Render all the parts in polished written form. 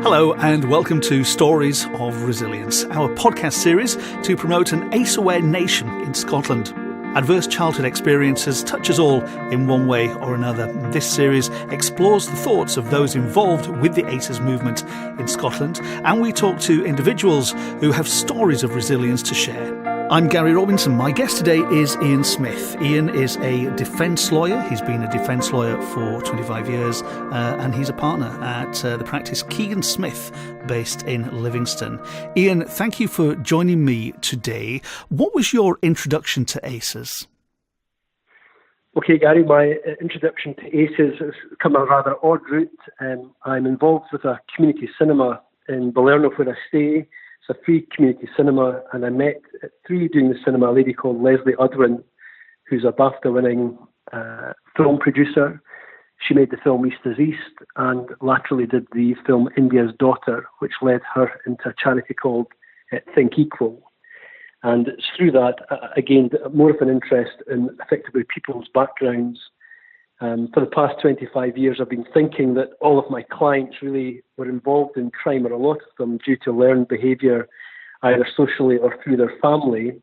Hello and welcome to Stories of Resilience, our podcast series to promote an ACE-aware nation in Scotland. Adverse childhood experiences touch us all in one way or another. This series explores the thoughts of those involved with the ACEs movement in Scotland, and we talk to individuals who have stories of resilience to share. I'm Gary Robinson. My guest today is Iain Smith. Iain is a defence lawyer. He's been a defence lawyer for 25 years and he's a partner at the practice Keegan Smith based in Livingston. Iain, thank you for joining me today. What was your introduction to ACEs? Okay, Gary, my introduction to ACEs has come a rather odd route. I'm involved with a community cinema in Balerno where I stay. It's a free community cinema, and I met through doing the cinema a lady called Leslie Udwin, who's a BAFTA-winning film producer. She made the film East is East and laterally did the film India's Daughter, which led her into a charity called Think Equal. And it's through that I gained more of an interest in effectively people's backgrounds. For the past 25 years, I've been thinking that all of my clients really were involved in crime, or a lot of them, due to learned behaviour, either socially or through their family.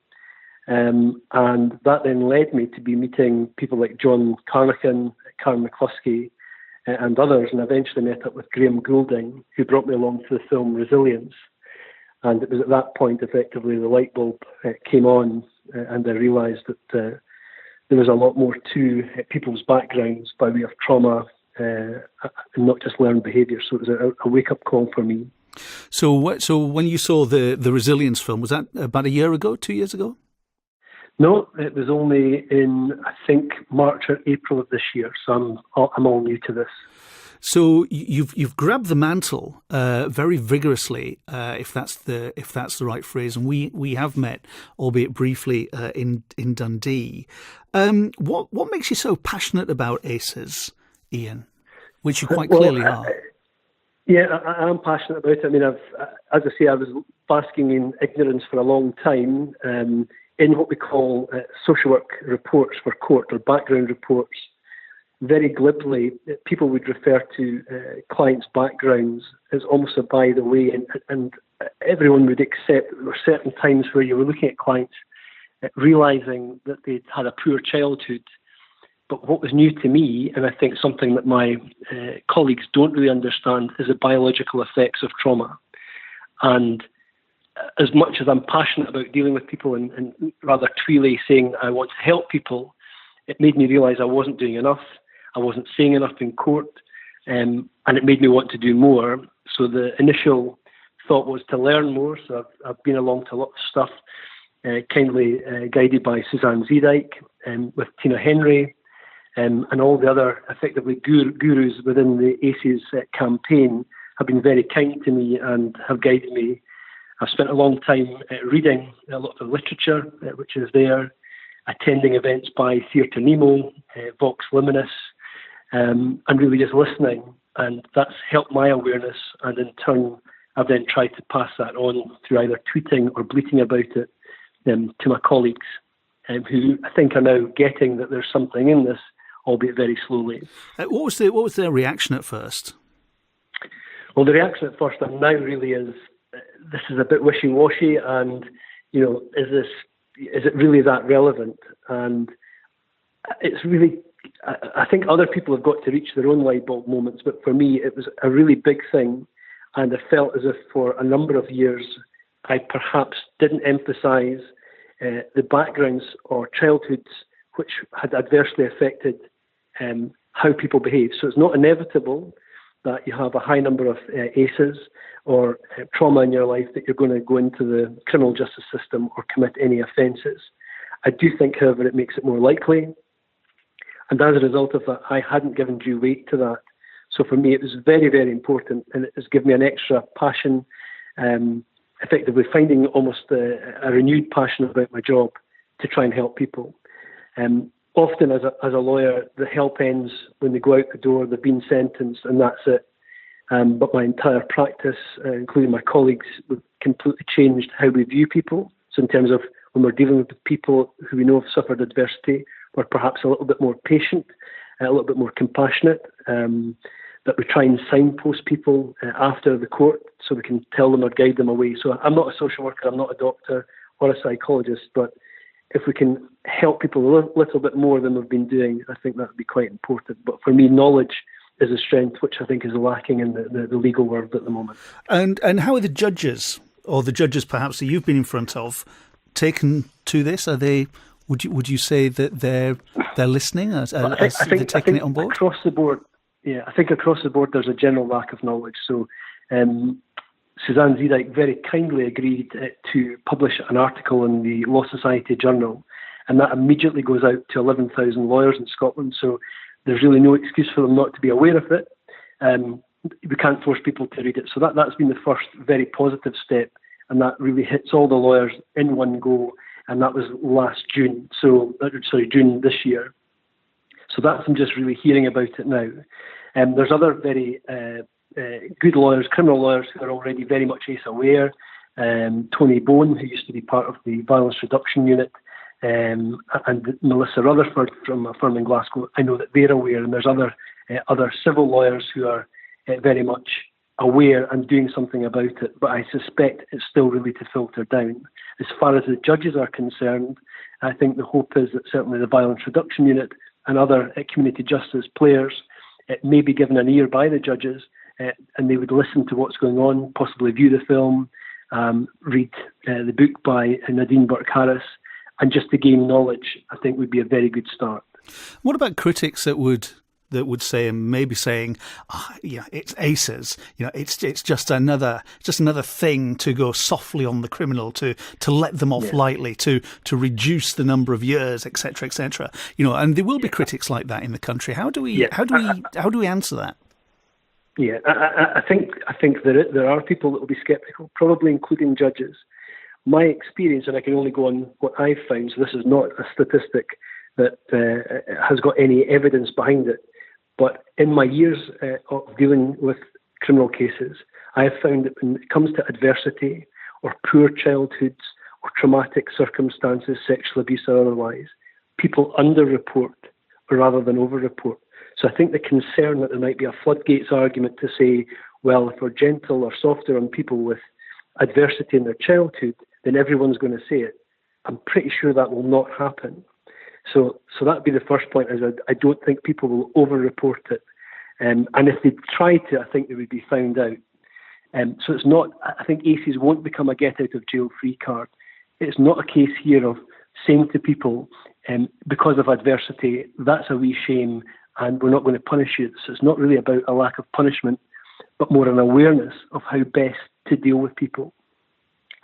And that then led me to be meeting people like John Carnachan, Karen McCluskey, and others, and eventually met up with Graham Goulding, who brought me along to the film Resilience. And it was at that point, effectively, the light bulb came on, and I realised that there was a lot more to people's backgrounds by way of trauma and not just learned behaviour. So it was a wake-up call for me. So when you saw the Resilience film, was that about a year ago, 2 years ago? No, it was only in, I think, March or April of this year. So I'm all new to this. So you've grabbed the mantle very vigorously, if that's the right phrase, and we have met, albeit briefly, in Dundee. What makes you so passionate about ACEs, Iain? Which you quite clearly are. Yeah, I am passionate about it. I mean, as I say, I was basking in ignorance for a long time. In what we call social work reports for court, or background reports, very glibly, people would refer to clients' backgrounds as almost a by the way, and everyone would accept that there were certain times where you were looking at clients realising that they'd had a poor childhood. But what was new to me, and I think something that my colleagues don't really understand, is the biological effects of trauma. And as much as I'm passionate about dealing with people and rather tweely saying I want to help people, it made me realise I wasn't doing enough. I wasn't saying enough in court, and it made me want to do more. So the initial thought was to learn more. So I've been along to a lot of stuff, kindly guided by Suzanne Zedike, with Tina Henry, and all the other effectively gurus within the ACEs campaign have been very kind to me and have guided me. I've spent a long time reading a lot of literature, which is there, attending events by Theatre Nemo, Vox Luminis, and really just listening. And that's helped my awareness. And in turn, I've then tried to pass that on through either tweeting or bleating about it to my colleagues, who I think are now getting that there's something in this, albeit very slowly. What was their reaction at first? Well, the reaction at first now really is, this is a bit wishy-washy, and, you know, is it really that relevant? And it's really, I think other people have got to reach their own light bulb moments, but for me, it was a really big thing. And I felt as if for a number of years, I perhaps didn't emphasise the backgrounds or childhoods which had adversely affected how people behave. So it's not inevitable that you have a high number of ACEs or trauma in your life that you're going to go into the criminal justice system or commit any offences. I do think, however, it makes it more likely. And as a result of that, I hadn't given due weight to that. So for me, it was very, very important, and it has given me an extra passion, effectively finding almost a renewed passion about my job to try and help people. Often as a lawyer, the help ends when they go out the door, they've been sentenced, and that's it. But my entire practice, including my colleagues, we've completely changed how we view people. So in terms of when we're dealing with people who we know have suffered adversity, we're perhaps a little bit more patient, a little bit more compassionate. that we try and signpost people after the court so we can tell them or guide them away. So I'm not a social worker, I'm not a doctor or a psychologist, but if we can help people a little bit more than we've been doing, I think that would be quite important. But for me, knowledge is a strength which I think is lacking in the legal world at the moment. And how are the judges, or the judges perhaps that you've been in front of, taken to this? Are they? Would you say that they're listening? They're taking it on board? Across the board, yeah. I think across the board there's a general lack of knowledge. So Suzanne Zedek very kindly agreed to publish an article in the Law Society Journal, and that immediately goes out to 11,000 lawyers in Scotland. So there's really no excuse for them not to be aware of it. We can't force people to read it. So that's been the first very positive step, and that really hits all the lawyers in one go. And that was last June, June this year. So that's them just really hearing about it now. There's other very good lawyers, criminal lawyers, who are already very much ACE aware. Tony Bone, who used to be part of the Violence Reduction Unit, and Melissa Rutherford from a firm in Glasgow, I know that they're aware. And there's other civil lawyers who are very much aware and doing something about it, but I suspect it's still really to filter down. As far as the judges are concerned, I think the hope is that certainly the Violence Reduction Unit and other community justice players may be given an ear by the judges, and they would listen to what's going on, possibly view the film, read the book by Nadine Burke-Harris, and just to gain knowledge, I think would be a very good start. What about critics that would say, and maybe saying, it's ACEs, it's just another thing to go softly on the criminal, to let them off lightly, to reduce the number of years, etc., etc. And there will be critics like that in the country. How do we answer that? Yeah, I think there are people that will be sceptical, probably including judges. My experience, and I can only go on what I've found, so this is not a statistic that has got any evidence behind it. But in my years of dealing with criminal cases, I have found that when it comes to adversity or poor childhoods or traumatic circumstances, sexual abuse or otherwise, people underreport rather than overreport. So I think the concern that there might be a floodgates argument to say, well, if we're gentle or softer on people with adversity in their childhood, then everyone's going to say it. I'm pretty sure that will not happen. So that would be the first point, is I don't think people will over-report it. And if they try to, I think they would be found out. So it's not, I think ACEs won't become a get-out-of-jail-free card. It's not a case here of saying to people, because of adversity, that's a wee shame and we're not going to punish you. So it's not really about a lack of punishment, but more an awareness of how best to deal with people.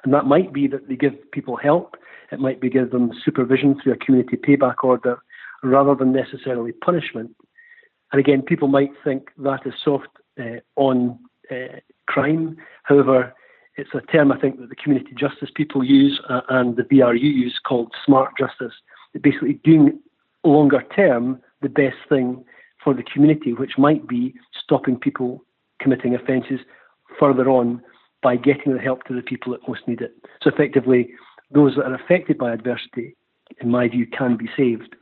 And that might be that they give people help. It might be give them supervision through a community payback order rather than necessarily punishment. And again, people might think that is soft on crime. However, it's a term I think that the community justice people use and the VRU use called smart justice. It's basically doing longer term the best thing for the community, which might be stopping people committing offences further on by getting the help to the people that most need it. So effectively, those that are affected by adversity, in my view, can be saved.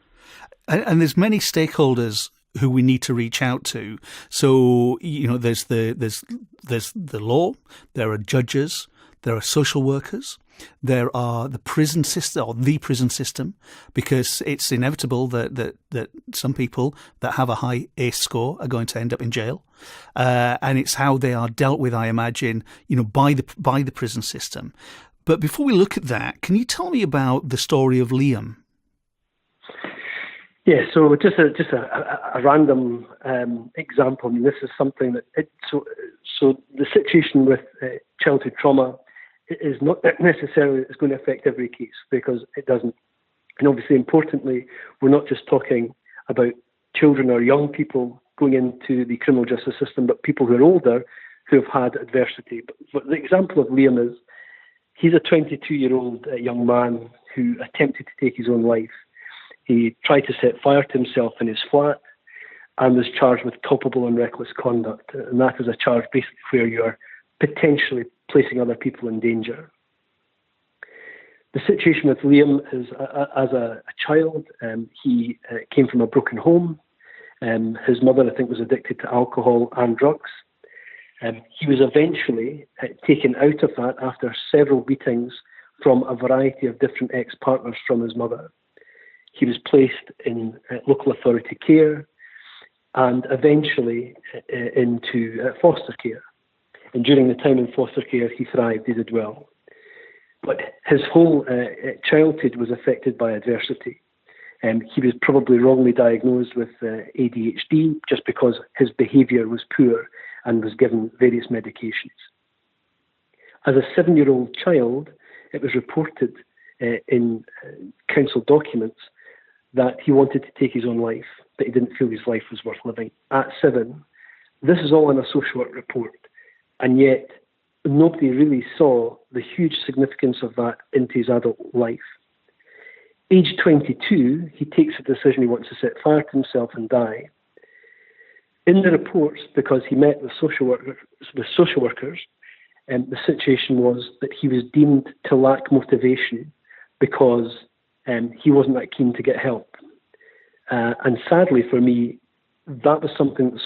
And there's many stakeholders who we need to reach out to. So, there's the law, there are judges, there are social workers, there are the prison system, or the prison system, because it's inevitable that some people that have a high ACE score are going to end up in jail. And it's how they are dealt with, I imagine, by the prison system. But before we look at that, can you tell me about the story of Liam? Yeah, so just a random example. I mean, this is something that so the situation with childhood trauma is not necessarily it's going to affect every case, because it doesn't. And obviously, importantly, we're not just talking about children or young people going into the criminal justice system, but people who are older who have had adversity. But the example of Liam is he's a 22-year-old young man who attempted to take his own life. He tried to set fire to himself in his flat and was charged with culpable and reckless conduct. And that is a charge basically where you're potentially placing other people in danger. The situation with Liam is, as a child, he came from a broken home. His mother, I think, was addicted to alcohol and drugs. He was eventually taken out of that after several beatings from a variety of different ex-partners from his mother. He was placed in local authority care and eventually into foster care. And during the time in foster care, he thrived, he did well. But his whole childhood was affected by adversity. He was probably wrongly diagnosed with ADHD just because his behaviour was poor and was given various medications. As a 7-year-old child, it was reported in council documents that he wanted to take his own life, that he didn't feel his life was worth living. At 7, this is all in a social work report, and yet nobody really saw the huge significance of that into his adult life. Age 22, he takes a decision he wants to set fire to himself and die. In the reports, because he met with social workers, the situation was that he was deemed to lack motivation because he wasn't that keen to get help. And sadly for me, that was something that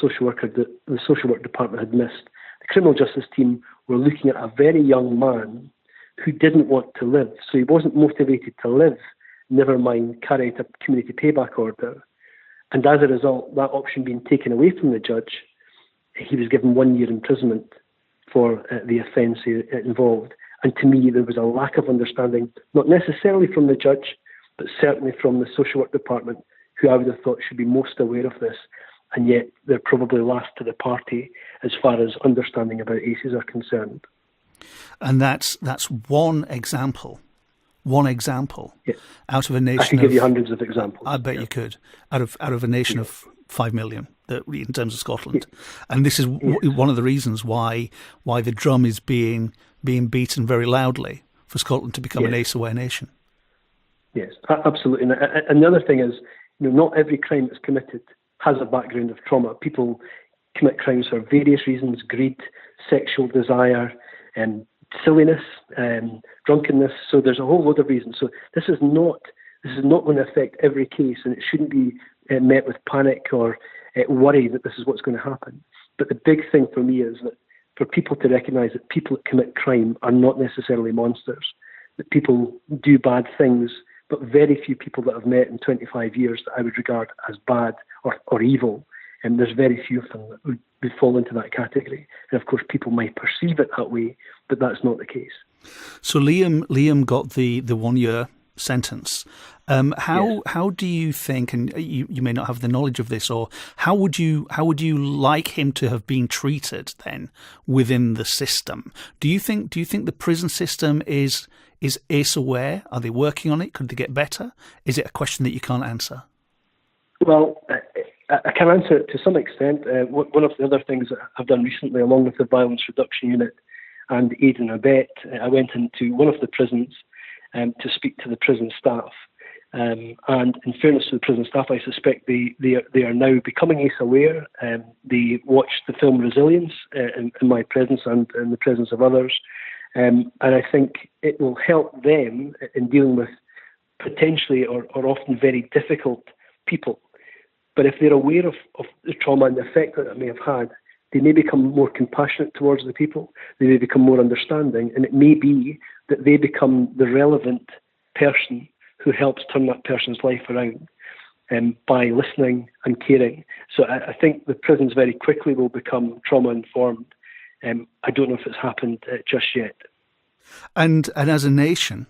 the social work department had missed. The criminal justice team were looking at a very young man who didn't want to live. So he wasn't motivated to live, never mind carry out a community payback order. And as a result, that option being taken away from the judge, he was given 1 year imprisonment for the offence involved. And to me, there was a lack of understanding, not necessarily from the judge, but certainly from the social work department, who I would have thought should be most aware of this. And yet they're probably last to the party as far as understanding about ACEs are concerned. And that's one example. Yes. Out of a nation. I could give you hundreds of examples. I bet you could. Out of a nation of 5 million in terms of Scotland. And this is one of the reasons why the drum is being beaten very loudly for Scotland to become an ACE-aware nation. Yes, absolutely. And the other thing is, not every crime that's committed has a background of trauma. People commit crimes for various reasons: greed, sexual desire, silliness, drunkenness. So there's a whole load of reasons. So this is not going to affect every case, and it shouldn't be met with panic or worry that this is what's going to happen. But the big thing for me is that for people to recognise that people that commit crime are not necessarily monsters, that people do bad things, but very few people that I've met in 25 years that I would regard as bad or evil. And there's very few of them that would fall into that category. And of course, people might perceive it that way, but that's not the case. So Liam got the 1 year sentence. How do you think, and you may not have the knowledge of this, or how would you like him to have been treated then within the system? Do you think the prison system is ACE aware? Are they working on it? Could they get better? Is it a question that you can't answer? Well, I can answer it to some extent. One of the other things that I've done recently, along with the Violence Reduction Unit and Aid and Abet, I went into one of the prisons to speak to the prison staff. And in fairness to the prison staff, I suspect they are now becoming ACE aware. They watched the film Resilience in my presence and in the presence of others. And I think it will help them in dealing with potentially or often very difficult people. But if they're aware of the trauma and the effect that it may have had, they may become more compassionate towards the people. They may become more understanding. And it may be that they become the relevant person who helps turn that person's life around by listening and caring. So I think the prisons very quickly will become trauma-informed. I don't know if it's happened just yet. And as a nation,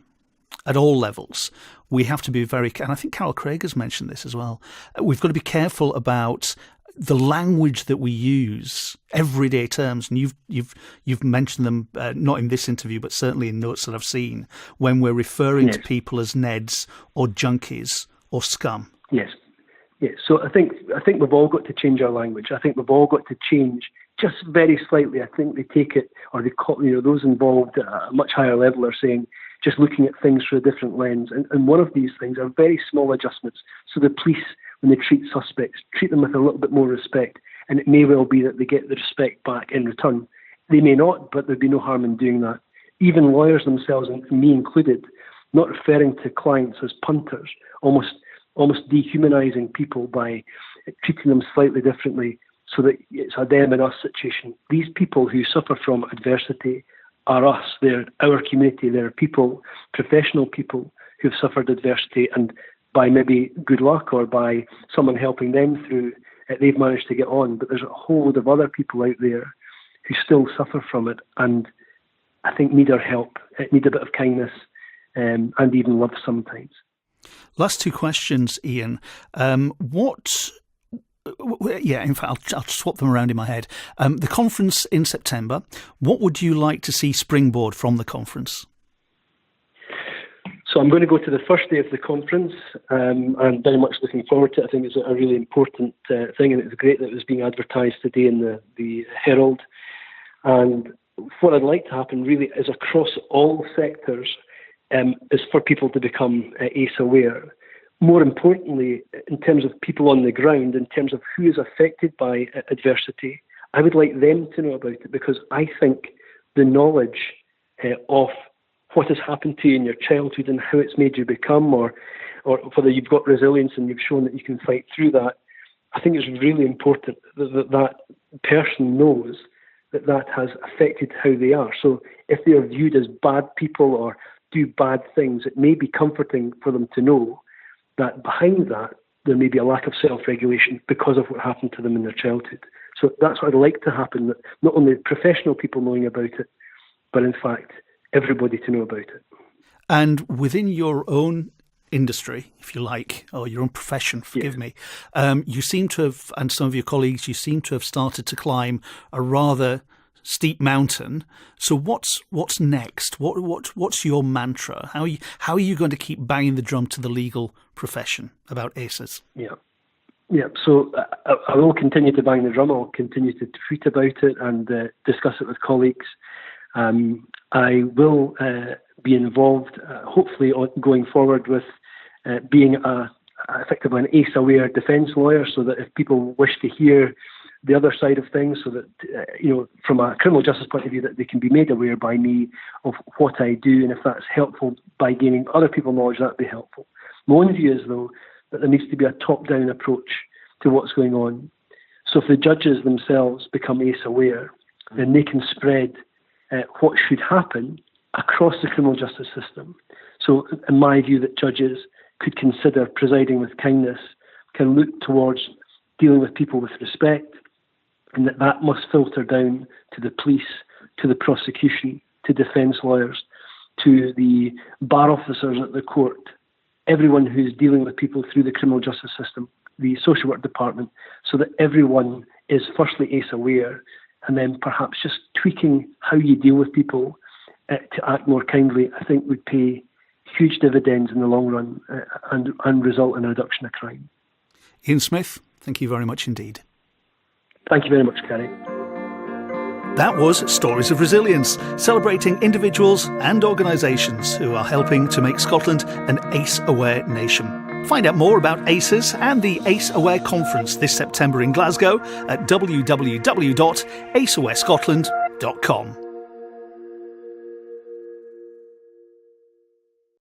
at all levels, we have to be very, and I think Carol Craig has mentioned this as well, we've got to be careful about the language that we use, everyday terms, and you've mentioned them, not in this interview, but certainly in notes that I've seen, when we're referring to people as Neds or junkies or scum. Yes. So I think we've all got to change our language. I think we've all got to change just very slightly. I think they take it, or they call, those involved at a much higher level are saying, just looking at things through a different lens. And one of these things are very small adjustments. So the police, when they treat suspects, treat them with a little bit more respect. And it may well be that they get the respect back in return. They may not, but there'd be no harm in doing that. Even lawyers themselves, and me included, not referring to clients as punters, almost dehumanizing people by treating them slightly differently so that it's a them and us situation. These people who suffer from adversity are us. They're our community. They're people, professional people who've suffered adversity, and by maybe good luck or by someone helping them through, they've managed to get on. But there's a whole load of other people out there who still suffer from it, and I think need our help, need a bit of kindness, and even love sometimes. Last two questions, Iain. In fact, I'll swap them around in my head. The conference in September, what would you like to see springboard from the conference? So I'm going to go to the first day of the conference. I'm very much looking forward to it. I think it's a really important thing, and it's great that it was being advertised today in the Herald. And what I'd like to happen really is across all sectors is for people to become ACE aware. More importantly, in terms of people on the ground, in terms of who is affected by adversity, I would like them to know about it, because I think the knowledge of what has happened to you in your childhood and how it's made you become, or whether you've got resilience and you've shown that you can fight through that, I think it's really important that person knows that has affected how they are. So if they are viewed as bad people or do bad things, it may be comforting for them to know that behind that there may be a lack of self-regulation because of what happened to them in their childhood. So that's what I'd like to happen, that not only professional people knowing about it, but in fact everybody to know about it. And within your own industry, if you like, or your own profession, forgive me, you seem to have, and some of your colleagues, you seem to have started to climb a rather steep mountain. So what's next? What's your mantra? How are you going to keep banging the drum to the legal profession about ACEs? Yeah. So I will continue to bang the drum. I'll continue to tweet about it and discuss it with colleagues. I will be involved, hopefully, going forward with being effectively an ACE-aware defence lawyer, so that if people wish to hear the other side of things, so that, from a criminal justice point of view, that they can be made aware by me of what I do, and if that's helpful by gaining other people knowledge, that'd be helpful. My own view is, though, that there needs to be a top-down approach to what's going on. So if the judges themselves become ACE-aware, then they can spread what should happen across the criminal justice system. So in my view, that judges could consider presiding with kindness, can look towards dealing with people with respect, and that must filter down to the police, to the prosecution, to defence lawyers, to the bar officers at the court, everyone who's dealing with people through the criminal justice system, the social work department, so that everyone is firstly ACE aware, and then perhaps just tweaking how you deal with people to act more kindly, I think would pay huge dividends in the long run and result in a reduction of crime. Iain Smith, thank you very much indeed. Thank you very much, Gary. That was Stories of Resilience, celebrating individuals and organisations who are helping to make Scotland an ACE-aware nation. Find out more about ACEs and the ACE Aware Conference this September in Glasgow at www.aceawarescotland.com.